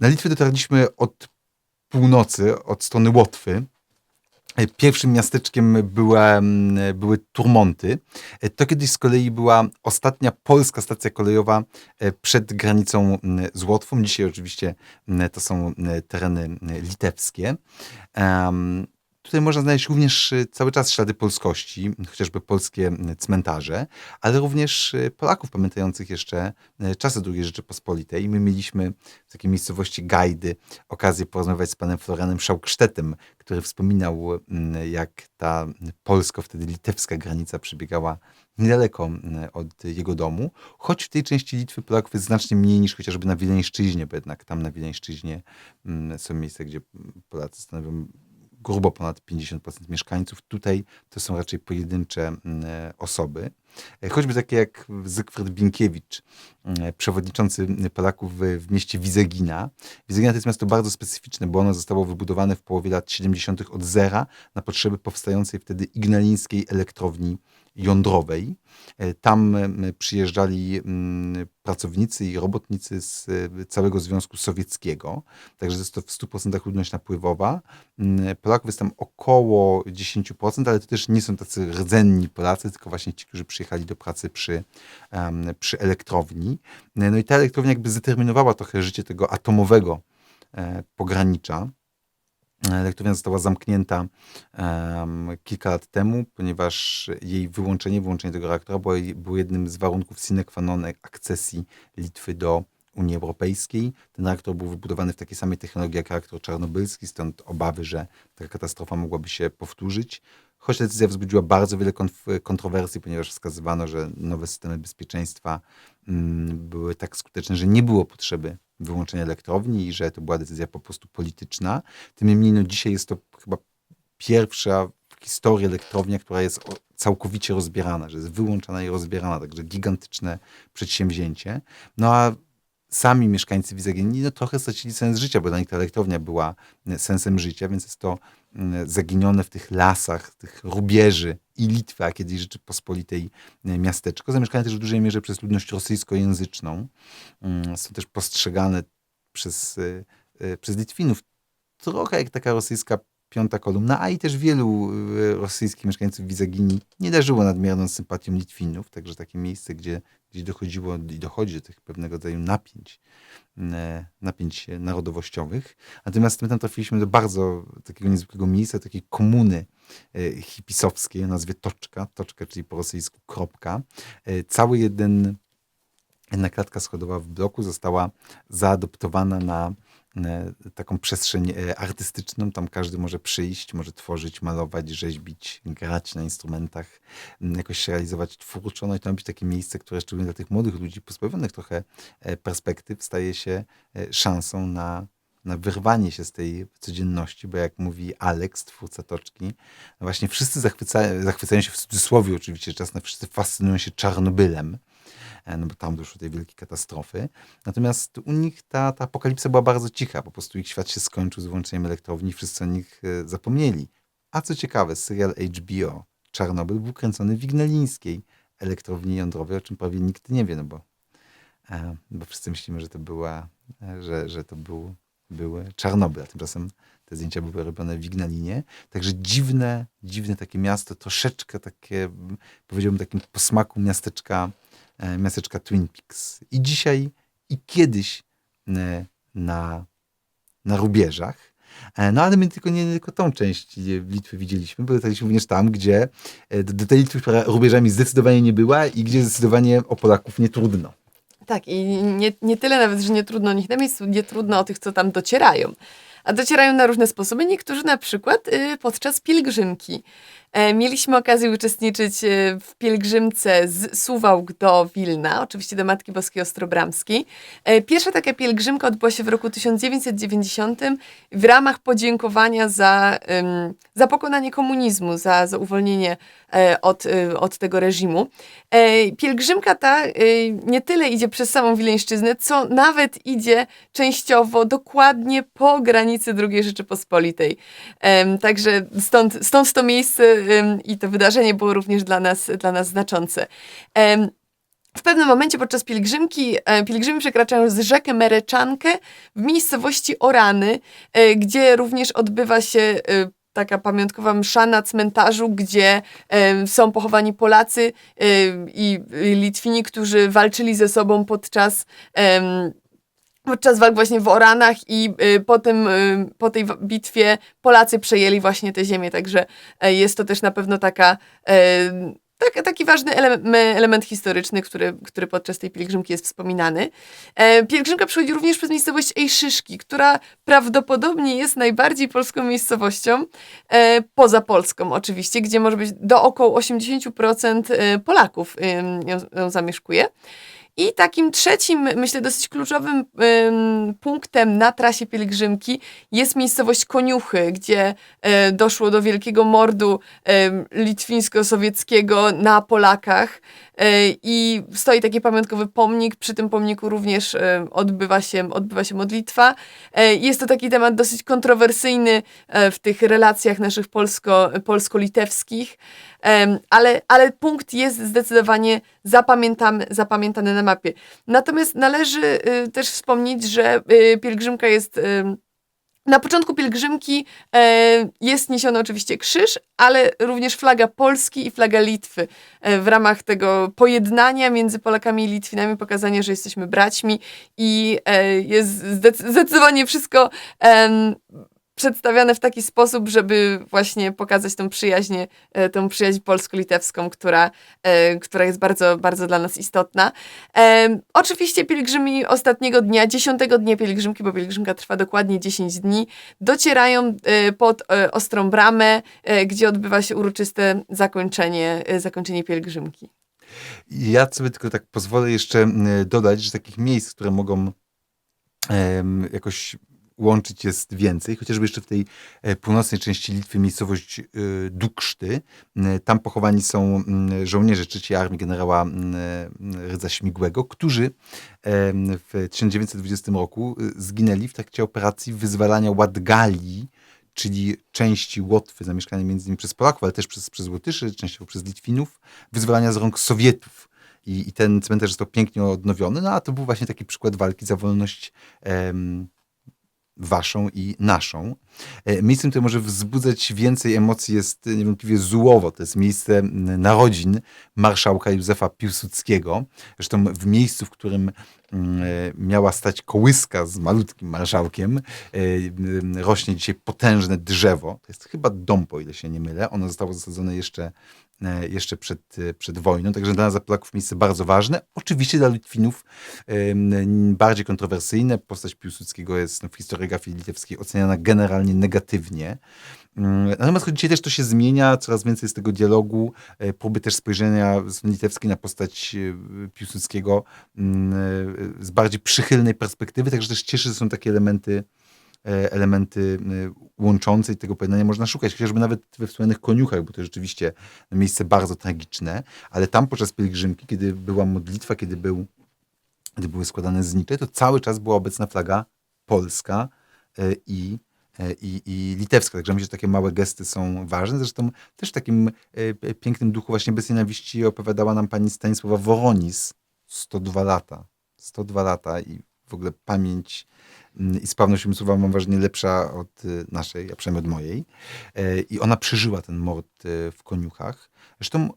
Na Litwę dotarliśmy od północy, od strony Łotwy. Pierwszym miasteczkiem były Turmonty. To kiedyś z kolei była ostatnia polska stacja kolejowa przed granicą z Łotwą. Dzisiaj oczywiście to są tereny litewskie. Tutaj można znaleźć również cały czas ślady polskości, chociażby polskie cmentarze, ale również Polaków pamiętających jeszcze czasy II Rzeczypospolitej. My mieliśmy w takiej miejscowości Gajdy okazję porozmawiać z panem Florianem Szauksztetem, który wspominał, jak ta polsko, wtedy litewska granica przebiegała niedaleko od jego domu, choć w tej części Litwy Polaków jest znacznie mniej niż chociażby na Wileńszczyźnie, bo jednak tam na Wileńszczyźnie są miejsca, gdzie Polacy stanowią grubo ponad 50% mieszkańców. Tutaj to są raczej pojedyncze osoby. Choćby takie jak Zygfryd Binkiewicz, przewodniczący Polaków w mieście Wizegina. Wizegina to jest miasto bardzo specyficzne, bo ono zostało wybudowane w połowie lat 70. od zera na potrzeby powstającej wtedy ignalińskiej elektrowni jądrowej. Tam przyjeżdżali pracownicy i robotnicy z całego Związku Sowieckiego, także jest to w 100% ludność napływowa. Polaków jest tam około 10%, ale to też nie są tacy rdzenni Polacy, tylko właśnie ci, którzy przyjechali do pracy przy elektrowni. No i ta elektrownia jakby zdeterminowała trochę życie tego atomowego pogranicza. Elektrownia została zamknięta kilka lat temu, ponieważ jej wyłączenie tego reaktora było jednym z warunków sine qua non akcesji Litwy do Unii Europejskiej. Ten reaktor był wybudowany w takiej samej technologii jak reaktor czarnobylski, stąd obawy, że taka katastrofa mogłaby się powtórzyć. Choć decyzja wzbudziła bardzo wiele kontrowersji, ponieważ wskazywano, że nowe systemy bezpieczeństwa były tak skuteczne, że nie było potrzeby wyłączenia elektrowni i że to była decyzja po prostu polityczna. Tym niemniej dzisiaj jest to chyba pierwsza w historii elektrownia, która jest całkowicie rozbierana, że jest wyłączana i rozbierana, także gigantyczne przedsięwzięcie. No a sami mieszkańcy Wizegini trochę stracili sens życia, bo dla nich ta elektrownia była sensem życia, więc jest to zaginione w tych lasach, tych rubieży i Litwy, a kiedyś Rzeczypospolitej miasteczko, zamieszkane też w dużej mierze przez ludność rosyjskojęzyczną. Są też postrzegane przez Litwinów trochę jak taka rosyjska piąta kolumna, a i też wielu rosyjskich mieszkańców Wizegini nie darzyło nadmierną sympatią Litwinów, także takie miejsce, gdzie dochodziło i dochodzi do tych pewnego rodzaju napięć narodowościowych. Natomiast my tam trafiliśmy do bardzo takiego niezwykłego miejsca, takiej komuny hipisowskiej o nazwie Toczka, czyli po rosyjsku kropka. Cały jedna klatka schodowa w bloku została zaadoptowana na taką przestrzeń artystyczną. Tam każdy może przyjść, może tworzyć, malować, rzeźbić, grać na instrumentach, jakoś się realizować twórczo. No i to ma być takie miejsce, które szczególnie dla tych młodych ludzi, pozbawionych trochę perspektyw, staje się szansą na wyrwanie się z tej codzienności, bo jak mówi Alex, twórca Toczki, no właśnie wszyscy zachwycają się w cudzysłowie oczywiście, czasem wszyscy fascynują się Czarnobylem, no bo tam doszło do tej wielkiej katastrofy. Natomiast u nich ta apokalipsa była bardzo cicha. Po prostu ich świat się skończył z wyłączeniem elektrowni, wszyscy o nich zapomnieli. A co ciekawe, serial HBO Czarnobyl był kręcony w ignalińskiej elektrowni jądrowej, o czym prawie nikt nie wie, no bo wszyscy myślimy, że to był Czarnobyl, a tymczasem te zdjęcia były robione w Ignalinie. Także dziwne takie miasto, troszeczkę takie, powiedziałbym, takim posmaku miasteczka Twin Peaks. I dzisiaj, i kiedyś na rubieżach. No ale my nie tylko tą część Litwy widzieliśmy, bo dotarliśmy również tam, gdzie do tej Litwy, która rubieżami zdecydowanie nie była i gdzie zdecydowanie o Polaków nie trudno. Tak, i nie tyle nawet, że nie trudno o nich na miejscu, nie trudno o tych, co tam docierają. A docierają na różne sposoby. Niektórzy na przykład podczas pielgrzymki. Mieliśmy okazję uczestniczyć w pielgrzymce z Suwałk do Wilna, oczywiście do Matki Boskiej Ostrobramskiej. Pierwsza taka pielgrzymka odbyła się w roku 1990 w ramach podziękowania za pokonanie komunizmu, za uwolnienie od tego reżimu. Pielgrzymka ta nie tyle idzie przez samą Wileńszczyznę, co nawet idzie częściowo dokładnie po granicy II Rzeczypospolitej. Także stąd to miejsce i to wydarzenie było również dla nas znaczące. W pewnym momencie podczas pielgrzymki pielgrzymi przekraczają z rzekę Mereczankę w miejscowości Orany, gdzie również odbywa się taka pamiątkowa msza na cmentarzu, gdzie są pochowani Polacy i Litwini, którzy walczyli ze sobą podczas walk właśnie w Oranach i potem po tej bitwie Polacy przejęli właśnie tę ziemię, także jest to też na pewno taki ważny element historyczny, który podczas tej pielgrzymki jest wspominany. Pielgrzymka przechodzi również przez miejscowość Ejszyszki, która prawdopodobnie jest najbardziej polską miejscowością, poza Polską oczywiście, gdzie może być do około 80% Polaków ją zamieszkuje. I takim trzecim, myślę, dosyć kluczowym punktem na trasie pielgrzymki jest miejscowość Koniuchy, gdzie doszło do wielkiego mordu litwińsko-sowieckiego na Polakach. I stoi taki pamiątkowy pomnik. Przy tym pomniku również odbywa się modlitwa. Jest to taki temat dosyć kontrowersyjny w tych relacjach naszych polsko-litewskich, ale punkt jest zdecydowanie zapamiętany na mapie. Natomiast należy też wspomnieć, że pielgrzymka jest... Na początku pielgrzymki jest niesiony oczywiście krzyż, ale również flaga Polski i flaga Litwy. W ramach tego pojednania między Polakami i Litwinami, pokazania, że jesteśmy braćmi i jest zdecydowanie wszystko przedstawiane w taki sposób, żeby właśnie pokazać tą przyjaźń polsko-litewską, która jest bardzo, bardzo dla nas istotna. Oczywiście pielgrzymi ostatniego dnia, 10 dnia pielgrzymki, bo pielgrzymka trwa dokładnie 10 dni, docierają pod Ostrą Bramę, gdzie odbywa się uroczyste zakończenie pielgrzymki. Ja sobie tylko tak pozwolę jeszcze dodać, że takich miejsc, które mogą jakoś łączyć jest więcej, chociażby jeszcze w tej północnej części Litwy miejscowość Dukszty. Tam pochowani są żołnierze III Armii generała Rydza Śmigłego, którzy w 1920 roku zginęli w trakcie operacji wyzwalania Ładgalii, czyli części Łotwy zamieszkanej między innymi przez Polaków, ale też przez Łotyszy, częściowo przez Litwinów, wyzwalania z rąk Sowietów. I ten cmentarz został pięknie odnowiony, no a to był właśnie taki przykład walki za wolność waszą i naszą. Miejscem, które może wzbudzać więcej emocji jest niewątpliwie Zułowo. To jest miejsce narodzin marszałka Józefa Piłsudskiego. Zresztą w miejscu, w którym miała stać kołyska z malutkim marszałkiem, rośnie dzisiaj potężne drzewo. To jest chyba dąb, o ile się nie mylę. Ono zostało zasadzone jeszcze przed wojną. Także dla nas, Polaków, miejsce bardzo ważne. Oczywiście dla Litwinów bardziej kontrowersyjne. Postać Piłsudskiego jest w historiografii litewskiej oceniana generalnie negatywnie. Natomiast dzisiaj też to się zmienia, coraz więcej z tego dialogu, próby też spojrzenia litewskiej na postać Piłsudskiego z bardziej przychylnej perspektywy, także też cieszy, że są takie elementy łączące i tego pojednania można szukać, chociażby nawet we wspomnianych Koniuchach, bo to rzeczywiście miejsce bardzo tragiczne, ale tam podczas pielgrzymki, kiedy była modlitwa, kiedy były składane znicze, to cały czas była obecna flaga polska i litewska. Także myślę, że takie małe gesty są ważne. Zresztą też w takim pięknym duchu właśnie bez nienawiści opowiadała nam pani Stanisława Woronis 102 lata. 102 lata i w ogóle pamięć i sprawność umysłowa mam wrażenie lepsza od naszej, a przynajmniej od mojej. I ona przeżyła ten mord w Koniuchach. Zresztą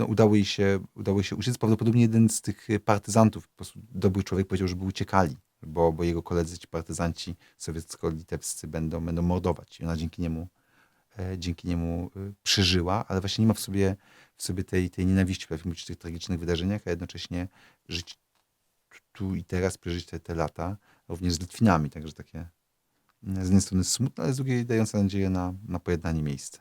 udało jej się uciec. Prawdopodobnie jeden z tych partyzantów, po prostu dobry człowiek, powiedział, żeby uciekali, bo jego koledzy, ci partyzanci sowiecko-litewscy będą mordować. I ona dzięki niemu przeżyła, ale właśnie nie ma w sobie tej nienawiści, potrafi mówić o tych tragicznych wydarzeniach, a jednocześnie żyć tu i teraz, przeżyć te lata, również z Litwinami. Także takie z jednej strony smutne, ale z drugiej dające nadzieję na pojednanie miejsca.